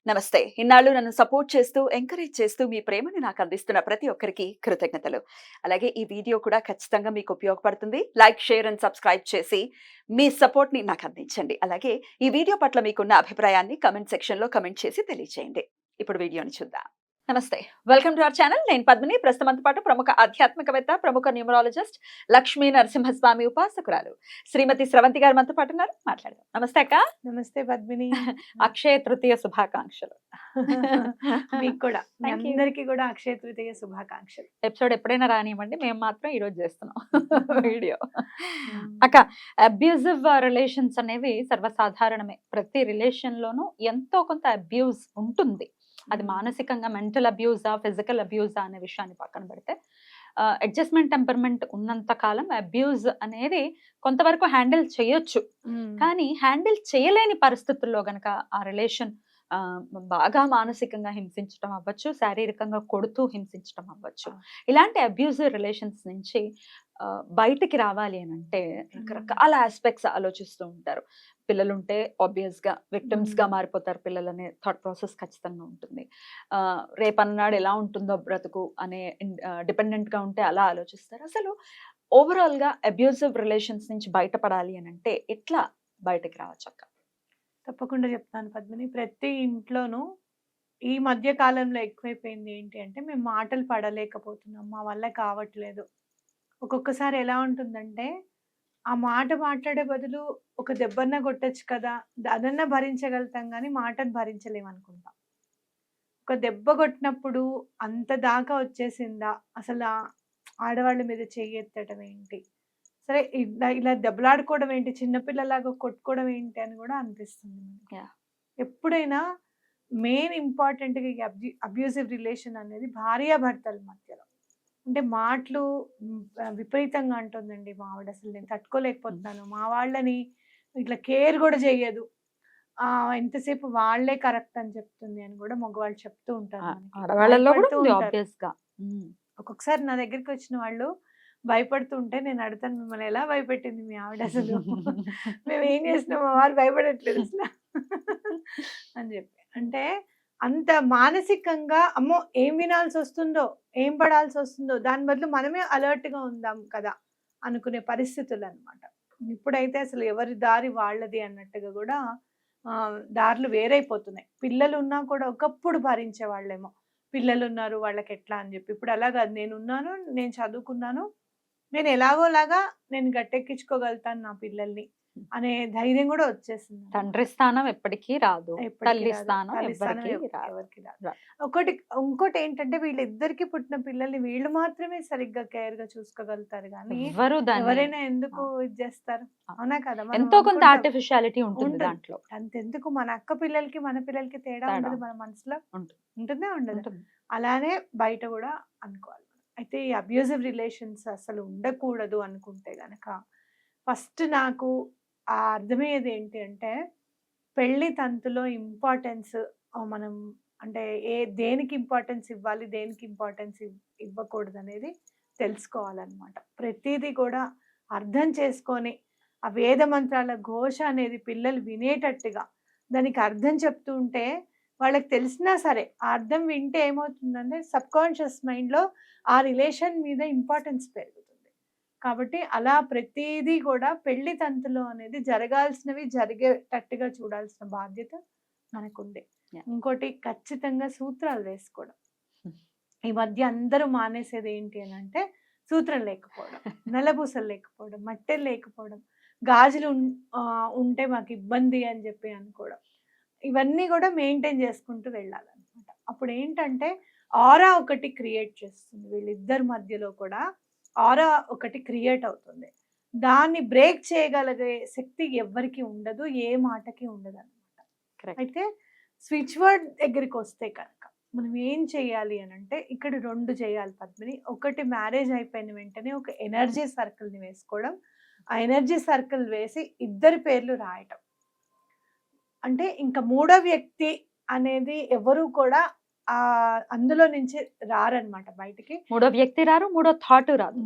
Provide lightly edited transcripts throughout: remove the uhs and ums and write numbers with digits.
నమస్తే. ఇన్నాళ్ళు నన్ను సపోర్ట్ చేస్తూ, ఎంకరేజ్ చేస్తూ మీ ప్రేమని నాకు అందిస్తున్న ప్రతి ఒక్కరికి కృతజ్ఞతలు. అలాగే ఈ వీడియో కూడా ఖచ్చితంగా మీకు ఉపయోగపడుతుంది. లైక్, షేర్ అండ్ సబ్స్క్రైబ్ చేసి మీ సపోర్ట్‌ని నాకు అందించండి. అలాగే ఈ వీడియో పట్ల మీకున్న అభిప్రాయాన్ని కామెంట్ సెక్షన్‌లో కామెంట్ చేసి తెలియజేయండి. ఇప్పుడు వీడియోని చూద్దాం. నమస్తే. Welcome to our channel. నేను పద్మిని. ప్రస్తుతం మనతో పాటు ప్రముఖ ఆధ్యాత్మికవేత్త, ప్రముఖ న్యూమరాలజిస్ట్, లక్ష్మీ నరసింహస్వామి ఉపాసకురాలు శ్రీమతి స్రవంతి గారు మనతో పాటు ఉన్నారు. మాట్లాడదాం. నమస్తే అక్క. నమస్తే పద్మిని. అక్షయ తృతీయ శుభాకాంక్షలు. మీకు కూడా Thank you. అందరికీ కూడా అక్షయ తృతీయ శుభాకాంక్షలు. ఎపిసోడ్ ఎప్పుడైనా రానివ్వండి, మేము మాత్రం ఈ రోజు చేస్తున్నాం వీడియో. అక్క, అబ్యూజివ్ రిలేషన్స్ అనేవి సర్వసాధారణమే. ప్రతి రిలేషన్ లోనూ ఎంతో కొంత అబ్యూజ్ ఉంటుంది. అది మానసికంగా మెంటల్ అబ్యూజా, ఫిజికల్ అబ్యూజా అనే విషయాన్ని పక్కన పెడితే, అడ్జస్ట్మెంట్ టెంపర్మెంట్ ఉన్నంత కాలం అబ్యూజ్ అనేది కొంతవరకు హ్యాండిల్ చేయొచ్చు. కానీ హ్యాండిల్ చేయలేని పరిస్థితుల్లో గనక ఆ రిలేషన్ బాగా మానసికంగా హింసించడం అవ్వచ్చు, శారీరకంగా కొడుతూ హింసించడం అవ్వచ్చు. ఇలాంటి అబ్యూజివ్ రిలేషన్స్ నుంచి బయటికి రావాలి అని అంటే రకరకాల ఆస్పెక్ట్స్ ఆలోచిస్తూ ఉంటారు. పిల్లలుంటే ఆబ్వియస్ గా విక్టిమ్స్ గా మారిపోతారు పిల్లలనే థాట్ ప్రాసెస్ ఖచ్చితంగా ఉంటుంది. రేపన్నాడు ఎలా ఉంటుందో బ్రతుకు అనే డిపెండెంట్ గా ఉంటే అలా ఆలోచిస్తారు. అసలు ఓవరాల్ గా అబ్యూజివ్ రిలేషన్స్ నుంచి బయటపడాలి అని అంటే ఎట్లా బయటకి రావచ్చు అక్క? తప్పకుండా చెప్తాను పద్మిని. ప్రతి ఇంట్లోనూ ఈ మధ్య కాలంలో ఎక్కువైపోయింది ఏంటి అంటే, మేము మాటలు పడలేకపోతున్నాం, మా వల్ల కావట్లేదు. ఒక్కొక్కసారి ఎలా ఉంటుందంటే, ఆ మాట మాట్లాడే బదులు ఒక దెబ్బన్న కొట్టొచ్చు కదా, అదన్నా భరించగలుగుతాం కానీ మాటను భరించలేం అనుకుంటాం. ఒక దెబ్బ కొట్టినప్పుడు అంత దాకా వచ్చేసిందా, అసలు ఆడవాళ్ళ మీద చెయ్యెత్తడం ఏంటి, సరే ఇలా దెబ్బలాడుకోవడం ఏంటి, చిన్నపిల్లలాగా కొట్టుకోవడం ఏంటి అని కూడా అనిపిస్తుంది మనకి. ఎప్పుడైనా మెయిన్ ఇంపార్టెంట్గా ఈ అబ్యూజివ్ రిలేషన్ అనేది భార్యాభర్తల మధ్యలో. అంటే మాటలు విపరీతంగా అంటుందండి మా ఆవిడ, అసలు నేను తట్టుకోలేకపోతున్నాను, మా వాళ్ళని ఇట్లా కేర్ కూడా చెయ్యదు, ఎంతసేపు వాళ్ళే కరెక్ట్ అని చెప్తుంది అని కూడా మగవాళ్ళు చెప్తూ ఉంటారు. భయపడుతూ ఉంటారు. ఒక్కొక్కసారి నా దగ్గరికి వచ్చిన వాళ్ళు భయపడుతూ ఉంటే నేను అడుగుతాను, మిమ్మల్ని ఎలా భయపెట్టింది మీ ఆవిడ, అసలు మేము ఏం చేస్తున్నాం, మా వారు భయపడట్లేదు అసలు అని చెప్పి. అంటే అంత మానసికంగా అమ్మో ఏం వినాల్సి వస్తుందో, ఏం పడాల్సి వస్తుందో, దాని బదులు మనమే అలర్ట్ గా ఉందాం కదా అనుకునే పరిస్థితులు అన్నమాట. ఇప్పుడైతే అసలు ఎవరి దారి వాళ్ళది అన్నట్టుగా కూడా దారులు వేరైపోతున్నాయి. పిల్లలు ఉన్నా కూడా ఒకప్పుడు భరించే వాళ్ళేమో, పిల్లలు ఉన్నారు వాళ్ళకి ఎట్లా అని చెప్పి. ఇప్పుడు అలా కాదు, నేనున్నాను, నేను చదువుకున్నాను, నేను ఎలాగోలాగా నేను గట్టెక్కించుకోగలుగుతాను నా పిల్లల్ని అనే ధైర్యం కూడా వచ్చేసింది. తండ్రి స్థానం ఎప్పటికీ రాదు, తల్లి స్థానం ఎవరికి రాదు. ఇంకోటి ఏంటంటే, వీళ్ళిద్దరికి పుట్టిన పిల్లల్ని వీళ్ళు మాత్రమే సరిగ్గా కేర్ గా చూసుకోగలుగుతారు కానీ ఎవరైనా ఎందుకు ఇది చేస్తారు, అవునా కదా? ఎంతో కొంత ఆర్టిఫిషియాలిటీ ఉంటుంది దాంట్లో. అంతెందుకు మన అక్క పిల్లలకి మన పిల్లలకి తేడా ఉండదు మన మనసులో, ఉంటుందే ఉండదు. అలానే బయట కూడా అనుకోవాలి. అయితే ఈ అబ్యూజివ్ రిలేషన్స్ అసలు ఉండకూడదు అనుకుంటే గనక ఫస్ట్ నాకు అర్థమయ్యేది ఏంటి అంటే, పెళ్లి తంతులో ఇంపార్టెన్స్ మనం అంటే దేనికి ఇంపార్టెన్స్ ఇవ్వాలి, దేనికి ఇంపార్టెన్స్ ఇవ్వకూడదు అనేది తెలుసుకోవాలన్నమాట. ప్రతిదీ కూడా అర్థం చేసుకొని ఆ వేద మంత్రాల ఘోష అనేది పిల్లలు వినేటట్టుగా దానికి అర్థం చెప్తూ ఉంటే వాళ్ళకి తెలిసినా సరే ఆ అర్థం వింటే ఏమవుతుందంటే సబ్కాన్షియస్ మైండ్లో ఆ రిలేషన్ మీద ఇంపార్టెన్స్ పెరుగుతుంది. కాబట్టి అలా ప్రతిదీ కూడా పెళ్లి తంతులో అనేది జరగాల్సినవి జరిగేటట్టుగా చూడాల్సిన బాధ్యత మనకుంది. ఇంకోటి ఖచ్చితంగా సూత్రాలు వేసుకోవడం. ఈ మధ్య అందరూ మానేసేది ఏంటి అని అంటే, సూత్రం లేకపోవడం, నల్లబూసలు లేకపోవడం, మట్టెలు లేకపోవడం, గాజులు ఉంటే మాకు ఇబ్బంది అని చెప్పి అనుకోవడం, ఇవన్నీ కూడా మెయింటైన్ చేసుకుంటూ వెళ్ళాలన్నమాట. అప్పుడు ఏంటంటే ఆరా ఒకటి క్రియేట్ చేస్తుంది, వీళ్ళిద్దరి మధ్యలో కూడా ఆరా ఒకటి క్రియేట్ అవుతుంది. దాన్ని బ్రేక్ చేయగలిగే శక్తి ఎవ్వరికి ఉండదు, ఏ మాటకి ఉండదు అనమాట. అయితే స్విచ్ వర్డ్ దగ్గరికి వస్తే కనుక మనం ఏం చేయాలి అని అంటే, ఇక్కడ 2 చేయాలి పద్మిని. ఒకటి, మ్యారేజ్ అయిపోయిన వెంటనే ఒక ఎనర్జీ సర్కిల్ని వేసుకోవడం, ఆ ఎనర్జీ సర్కిల్ వేసి ఇద్దరి పేర్లు రాయటం. అంటే ఇంకా మూడో వ్యక్తి అనేది ఎవరు కూడా అందులో నుంచి రారనమాట బయటికి. మూడో వ్యక్తి రారు, మూడో థాట్ రాదు.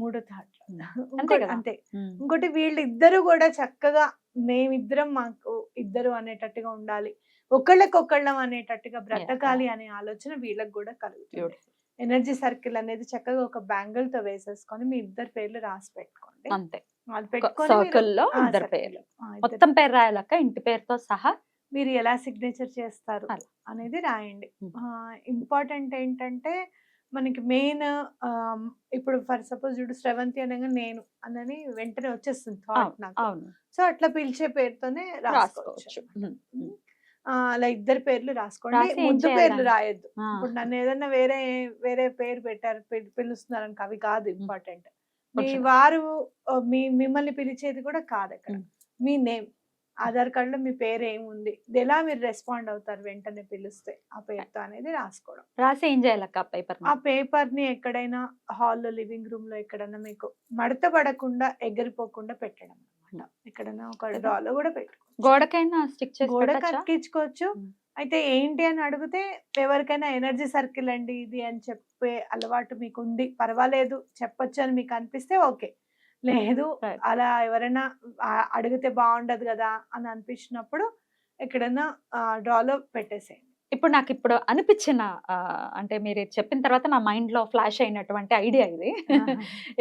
అంతే. ఇంకోటి, వీళ్ళిద్దరూ కూడా చక్కగా మేమిద్దరం మాకు ఇద్దరు అనేటట్టుగా ఉండాలి, ఒకళ్ళకొకళ్ళం అనేటట్టుగా బ్రతకాలి అనే ఆలోచన వీళ్ళకి కూడా కలుగుతుంది. ఎనర్జీ సర్కిల్ అనేది చక్కగా ఒక బ్యాంగిల్ తో వేసేసుకొని మీ ఇద్దరు పేర్లు రాసి పెట్టుకోండి. అంతే, అది పెట్టుకొని సర్కిల్ లో ఇద్దరు పేర్లు, మొత్తం పేరు రాయాలక్క ఇంటి పేరుతో సహా. మీరు ఎలా సిగ్నేచర్ చేస్తారు అలా. అనేది రాయండి. ఇంపార్టెంట్ ఏంటంటే మనకి మెయిన్ ఇప్పుడు ఫర్ సపోజ్ చూడు శ్రవంతి అనగా నేను అని వెంటనే వచ్చేస్తుంది థాట్ నాకు. అవును, సో అట్లా పిలిచే పేరుతోనే రాసుకోవచ్చు. రాసుకోవచ్చు. అలా ఇద్దరు పేర్లు రాసుకోండి, రాసి ఏం ముద్దు చేయాలి పేర్లు దాన్ని? రాయొద్దు. ఆ. ఇప్పుడు నన్ను ఏదన్నా వేరే వేరే పేరు పెట్టారు, పిలుస్తున్నారు అనుకో, అవి కాదు ఇంపార్టెంట్. మీ కొంచెం. వారు మిమ్మల్ని పిలిచేది కూడా కాదు అక్కడ. ఉమ్. మీ నేమ్, ఆధార్ కార్డ్ లో మీ పేరు ఏముంది, ఇది ఎలా మీరు రెస్పాండ్ అవుతారు వెంటనే పిలిస్తే ఆ పేరుతో అనేది రాసుకోవడం. రాసి ఏం చేయాలక్క పేపర్? ఆ పేపర్ ని ఎక్కడైనా హాల్లో, లివింగ్ రూమ్ లో ఎక్కడైనా మీకు మడత పడకుండా ఎగిరిపోకుండా పెట్టడం అన్నమాట. ఎక్కడైనా ఒక డ్రాలో కూడా పెట్టుకోవచ్చు, గోడకైనా స్టిక్ చేసి గోడకి పెట్టచ్చా? అతికించుకోవచ్చు. అయితే ఏంటి అని అడిగితే ఎవరికైనా ఎనర్జీ సర్కిల్ అండి ఇది అని చెప్పే అలవాటు మీకు ఉంది, పర్వాలేదు చెప్పొచ్చు అని మీకు అనిపిస్తే ఓకే. లేదు Right. అలా ఎవరైనా అడిగితే బాగుండదు కదా అని అనిపించినప్పుడు ఎక్కడైనా డ్రాలో పెట్టేసేయండి. ఇప్పుడు నాకు ఇప్పుడు అనిపించిన అంటే మీరు ఇది చెప్పిన తర్వాత నా మైండ్ లో ఫ్లాష్ అయినటువంటి ఐడియా ఇది.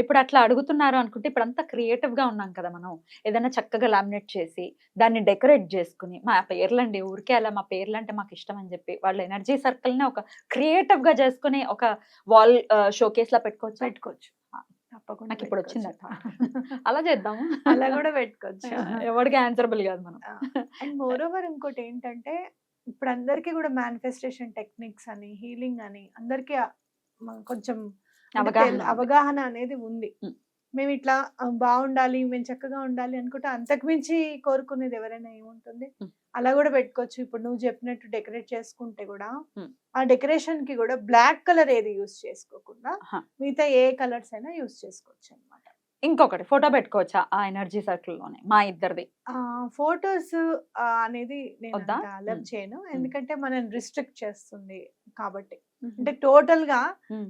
ఇప్పుడు అట్లా అడుగుతున్నారు అనుకుంటే ఇప్పుడు అంతా క్రియేటివ్ గా ఉన్నాం కదా మనం. ఏదైనా చక్కగా లామినేట్ చేసి దాన్ని డెకరేట్ చేసుకుని మా పేర్లండి ఊరికే అలా మా పేర్లు అంటే మాకు ఇష్టం అని చెప్పి వాళ్ళ ఎనర్జీ సర్కిల్ ని ఒక క్రియేటివ్ గా చేసుకుని ఒక వాల్ షోకేస్ లా పెట్టుకోవచ్చు. తప్పకుండా నాకు ఇప్పుడు వచ్చింది పెట్టుకోవచ్చు. అలా చేద్దాము. అలా కూడా పెట్టుకోవచ్చు. ఎవరికి ఆన్సరబుల్ కాదు మనం. అండ్ మోర్ ఓవర్ ఇంకోటి ఏంటంటే ఇప్పుడు అందరికీ కూడా మేనిఫెస్టేషన్ టెక్నిక్స్ అని, హీలింగ్ అని అందరికీ కొంచెం అవగాహన అనేది ఉంది. మేము ఇట్లా బాగుండాలి, మేము చక్కగా ఉండాలి అనుకుంటే అంతకు మించి కోరుకునేది ఎవరైనా ఏముంటుంది. అలా కూడా పెట్టుకోవచ్చు. ఇప్పుడు నువ్వు చెప్పినట్టు డెకరేట్ చేసుకుంటే కూడా ఆ డెకరేషన్ కి కూడా బ్లాక్ కలర్ ఏది యూస్ చేసుకోకుండా మిగతా ఏ కలర్స్ అయినా యూస్ చేసుకోవచ్చు అన్నమాట. ఇంకొకటి ఫోటో పెట్టుకోవచ్చా ఆ ఎనర్జీ సర్కిల్ లోనే మా ఇద్దరిది? ఫోటోస్ అనేది నేను వద్దా? అలర్ట్ చేయను, ఎందుకంటే మనం రిస్ట్రిక్ట్ చేస్తుంది కాబట్టి. అంటే టోటల్ గా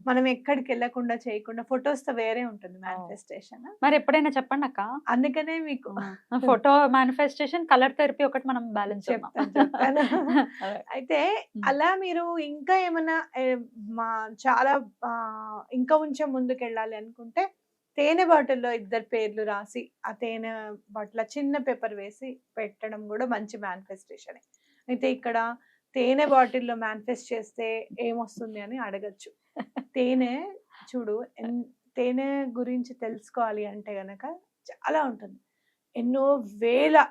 మనం ఎక్కడికి వెళ్ళకుండా చేయకుండా ఫొటోస్ తో వేరే ఉంటుంది మేనిఫెస్టేషన్. మరి ఎప్పుడైనా చెప్పండి అక్క. అందుకనే మీకు ఫోటో మేనిఫెస్టేషన్, కలర్ థెరపీ ఒకటి మనం బ్యాలెన్స్ చెప్తాను. అయితే అలా మీరు ఇంకా ఏమైనా చాలా ఇంకా కొంచెం ముందుకు వెళ్ళాలి అనుకుంటే తేనె బాటిల్లో ఇద్దరు పేర్లు రాసి ఆ తేనె బాటిల్ చిన్న పేపర్ వేసి పెట్టడం కూడా మంచి మేనిఫెస్టేషన్. అయితే ఇక్కడ తేనె బాటిల్లో మేనిఫెస్ట్ చేస్తే ఏమొస్తుంది అని అడగచ్చు. తేనె చూడు, తేనె గురించి తెలుసుకోవాలి అంటే గనక చాలా ఉంటుంది. ఎన్నో వేల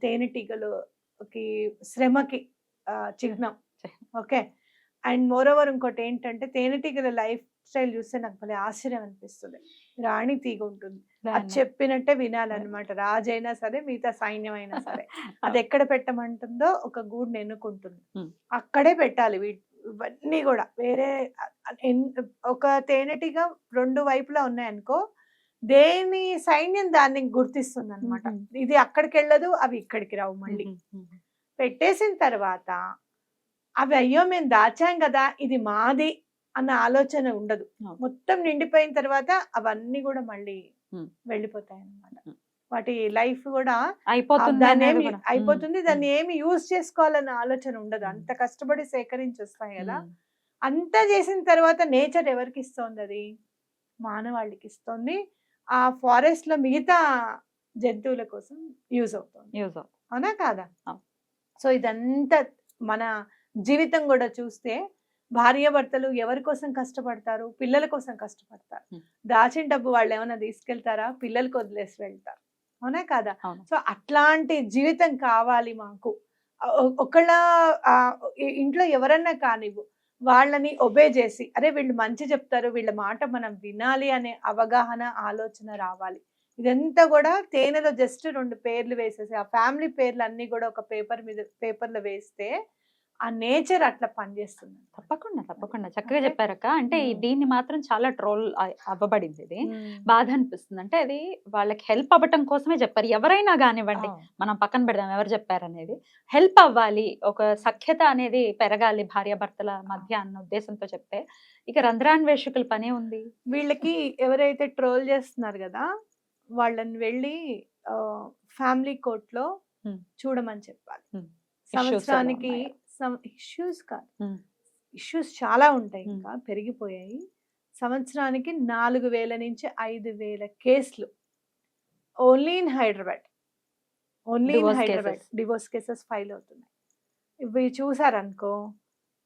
తేనెటీగలకి శ్రమకి చిహ్నం. ఓకే. అండ్ మోర్ ఓవర్ ఇంకోటి ఏంటంటే తేనెటీగల లైఫ్ స్టైల్ చూస్తే నాకు భలే ఆశ్చర్యం అనిపిస్తుంది. రాణి తీగ ఉంటుంది, అది చెప్పినట్టే వినాలన్నమాట. రాజైనా సరే మిగతా సైన్యం అయినా సరే అది ఎక్కడ పెట్టమంటుందో ఒక గూడుని ఎన్నుకుంటుంది, అక్కడే పెట్టాలి. ఇవన్నీ కూడా వేరే ఒక తేనెటీగ రెండు వైపులా ఉన్నాయనుకో, దేని సైన్యం దాన్ని గుర్తిస్తుంది అనమాట. ఇది అక్కడికి వెళ్ళదు, అవి ఇక్కడికి రావు. మళ్ళీ పెట్టేసిన తర్వాత అవి అయ్యో మేము దాచాం కదా ఇది మాది అన్న ఆలోచన ఉండదు. మొత్తం నిండిపోయిన తర్వాత అవన్నీ కూడా మళ్ళీ వెళ్ళిపోతాయి అన్నమాట. వాటి లైఫ్ కూడా అయిపోతుంది. దాన్ని ఏమి యూజ్ చేసుకోవాలన్న ఆలోచన ఉండదు. అంత కష్టపడి సేకరించి వస్తాయి కదా. అంతా చేసిన తర్వాత నేచర్ ఎవరికి ఇస్తోంది? అది మానవాళికి ఇస్తోంది. ఆ ఫారెస్ట్ లో మిగతా జంతువుల కోసం యూజ్ అవుతుంది. అవునా కాదా? సో ఇదంతా మన జీవితం కూడా చూస్తే భార్యాభర్తలు ఎవరి కోసం కష్టపడతారు? పిల్లల కోసం కష్టపడతారు. దాచిన డబ్బు వాళ్ళు ఏమైనా తీసుకెళ్తారా? పిల్లలకు వదిలేసి వెళ్తారు. అవునా కాదా? సో అట్లాంటి జీవితం కావాలి మాకు. ఒకళ్ళ ఇంట్లో ఎవరన్నా కానివ్వు, వాళ్ళని ఒబే చేసి అరే వీళ్ళు మంచి చెప్తారు, వీళ్ళ మాట మనం వినాలి అనే అవగాహన, ఆలోచన రావాలి. ఇదంతా కూడా తేనెలో జస్ట్ 2 పేర్లు వేసేసి ఆ ఫ్యామిలీ పేర్లు అన్ని కూడా ఒక పేపర్లో వేస్తే ఆ నేచర్ అట్లా పనిచేస్తుంది. తప్పకుండా చక్కగా చెప్పారక్క. అంటే దీన్ని మాత్రం చాలా ట్రోల్ అవ్వబడింది. ఇది బాధ అనిపిస్తుంది. అంటే అది వాళ్ళకి హెల్ప్ అవ్వటం కోసమే చెప్పారు. ఎవరైనా కానివ్వండి, మనం పక్కన పెడదాం ఎవరు చెప్పారు అనేది. హెల్ప్ అవ్వాలి, ఒక సఖ్యత అనేది పెరగాలి భార్యాభర్తల మధ్య అన్న ఉద్దేశంతో చెప్తే ఇక రంధ్రాన్వేషకుల పనే ఉంది. వీళ్ళకి ఎవరైతే ట్రోల్ చేస్తున్నారు కదా, వాళ్ళని వెళ్ళి ఫ్యామిలీ కోర్టులో చూడమని చెప్పాలి. Issues ఎలా సంవత్సరానికి ఉన్నాయో. ఇష్యూస్ కాదు, Hmm. ఇష్యూస్ చాలా ఉంటాయి, ఇంకా పెరిగిపోయాయి. సంవత్సరానికి 4,000 నుంచి 5,000 కేసులు only in Hyderabad, only in Divorce Hyderabad cases. Divorce cases file అవుతున్నాయి. ఇవి చూసారనుకో,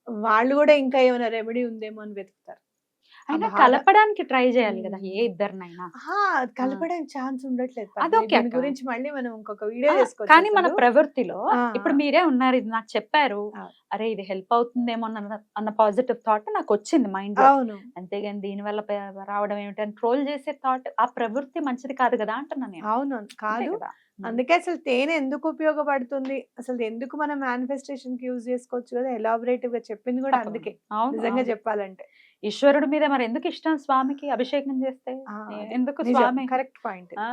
వాళ్ళు కూడా ఇంకా ఏమైనా రెమెడీ ఉందేమో అని వెతుకుతారు. అయినా బాధ. కలపడానికి ట్రై చేయాలి కదా ఏ ఇద్దరినైనా. కలపడానికి ఛాన్స్ ఉండట్లేదు. అదొకే దీని అక్క. గురించి మళ్ళీ మనం ఇంకొక వీడియో ఆ, చేసుకోవచ్చు. కానీ మన అసలు. ప్రవృత్తిలో ఆ, ఇప్పుడు మీరే ఉన్నారు, ఇది నాకు చెప్పారు, ఆ. అరే ఇది హెల్ప్ అవుతుందేమో అన్న పాజిటివ్ థాట్ నాకు వచ్చింది మైండ్ లో. అవును, అంతేగాని దీని వల్ల రావడం ఏమిటని ట్రోల్ చేసే థాట్, ఆ ప్రవృత్తి మంచిది కాదు కదా అంటున్నాను నేను. అవును అంతే కాదు. కదా. అందుకే అసలు తేనె ఎందుకు ఉపయోగపడుతుంది, అసలు ఎందుకు మనం మేనిఫెస్టేషన్ కి యూజ్ చేసుకోవచ్చు కదా, ఎలాబరేటివ్ గా చెప్పింది కూడా తప్పకుండా. అందుకే, అవును, నిజంగా అవును. చెప్పాలంటే. ఈశ్వరుడి మీద మరి ఎందుకు ఇష్టం స్వామికి అభిషేకం చేస్తే? ఎందుకు స్వామి కరెక్ట్ పాయింట్. ఆ,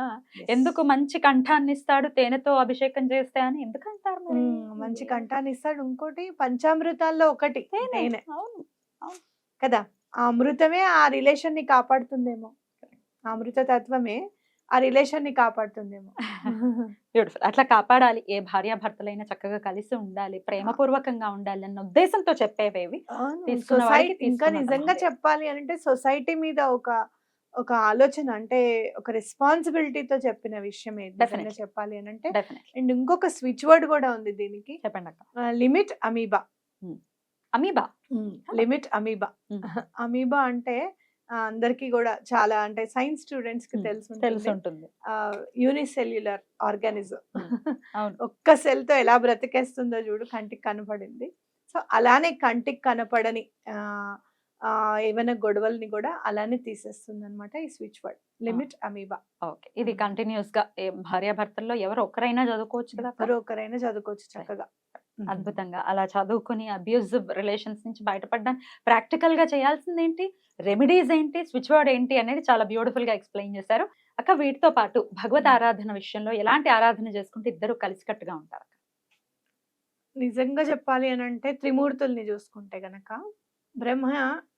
ఎందుకు మంచి కంఠాన్ని ఇస్తాడు తేనెతో అభిషేకం చేస్తే అని ఎందుకు అంటారు మరి? మంచి కంఠాన్ని ఇస్తాడు. ఇంకోటి పంచామృతాల్లో ఒకటి తేనె. తేనె అవును. కదా, ఆ అమృతమే ఆ రిలేషన్ ని కాపాడుతుందేమో, ఆ అమృత తత్వమే ఆ రిలేషన్ ని కాపాడుతుందేమో. బ్యూటిఫుల్. అట్లా కాపాడాలి. ఏ భార్యాభర్తలైనా చక్కగా కలిసి ఉండాలి, ప్రేమపూర్వకంగా ఉండాలి అన్న ఉద్దేశంతో చెప్పేవేవి తీసుకున్న వాడికి సొసైటీ ఇంకా తీసుకున్నంత నిజంగా మందే. చెప్పాలి అంటే సొసైటీ మీద ఒక ఒక ఆలోచన, అంటే ఒక రెస్పాన్సిబిలిటీతో చెప్పిన విషయం ఏది నిజంగా Definitely. చెప్పాలి అని అంటే. Definitely. అండ్ ఇంకొక స్విచ్ వర్డ్ కూడా ఉంది దీనికి, చెప్పండి అక్క. Limit amoeba. Amoeba. Limit amoeba. Amoeba అంటే అందరికీ కూడా చాలా, అంటే సైన్స్ స్టూడెంట్స్ కి తెలిసి తెలుసు, ఉంటుంది. Unicellular organism. అవును. ఒక్క సెల్ తో ఎలా బ్రతికేస్తుందో చూడు, కంటికి కనపడింది. సో అలానే కంటికి కనపడని ఏమైనా గొడవల్ని కూడా అలానే తీసేస్తుంది అనమాట ఈ switch word, limit amoeba. Okay, ఇది కంటిన్యూస్ గా భార్యాభర్తల్లో ఎవరు ఒకరైనా చదువుకోవచ్చు కదా అక్క? ఎవరో ఒకరైనా చదువుకోవచ్చు చక్కగా. అద్భుతంగా అలా చదువుకుని అబ్యూజివ్ రిలేషన్స్ నుంచి బయటపడడానికి ప్రాక్టికల్ గా చేయాల్సింది ఏంటి, రెమెడీస్ ఏంటి, స్విచ్ వర్డ్ ఏంటి అనేది చాలా బ్యూటిఫుల్ గా ఎక్స్ప్లెయిన్ చేశారు అక్క. వీటితో పాటు భగవత్ ఆరాధన విషయంలో ఎలాంటి ఆరాధన చేసుకుంటే ఇద్దరు కలిసికట్టుగా ఉంటారు? నిజంగా చెప్పాలి అని అంటే త్రిమూర్తుల్ని చూసుకుంటే గనక, బ్రహ్మ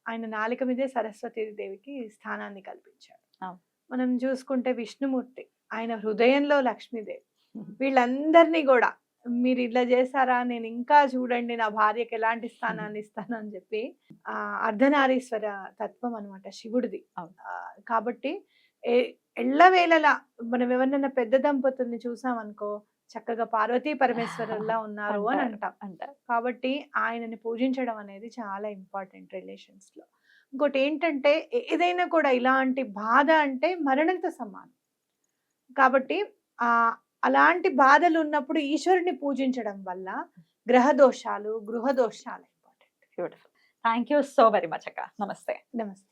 ఆయన నాలిక మీదే సరస్వతి దేవికి స్థానాన్ని కల్పించాడు. అవును. మనం చూసుకుంటే విష్ణుమూర్తి ఆయన హృదయంలో లక్ష్మీదేవి. వీళ్ళందరినీ కూడా మీరు ఇట్లా చేశారా, నేను ఇంకా చూడండి నా భార్యకి ఎలాంటి స్థానాన్ని ఇస్తాను అని చెప్పి అర్ధనారీశ్వర తత్వం అనమాట శివుడిది. కాబట్టి ఎల్లవేళలా మనం ఎవరినైనా పెద్ద దంపతుల్ని చూసామనుకో, చక్కగా పార్వతీ పరమేశ్వరుల్లా ఉన్నారు అని అంటాం. కాబట్టి ఆయనని పూజించడం అనేది చాలా ఇంపార్టెంట్ రిలేషన్స్ లో. ఇంకోటి ఏంటంటే, ఏదైనా కూడా ఇలాంటి బాధ అంటే మరణంతో సమానం. కాబట్టి అలాంటి బాధలు ఉన్నప్పుడు ఈశ్వరుని పూజించడం వల్ల గ్రహ దోషాలు, గృహ దోషాలు important. Beautiful. Thank you so very much అక్క. నమస్తే. నమస్తే.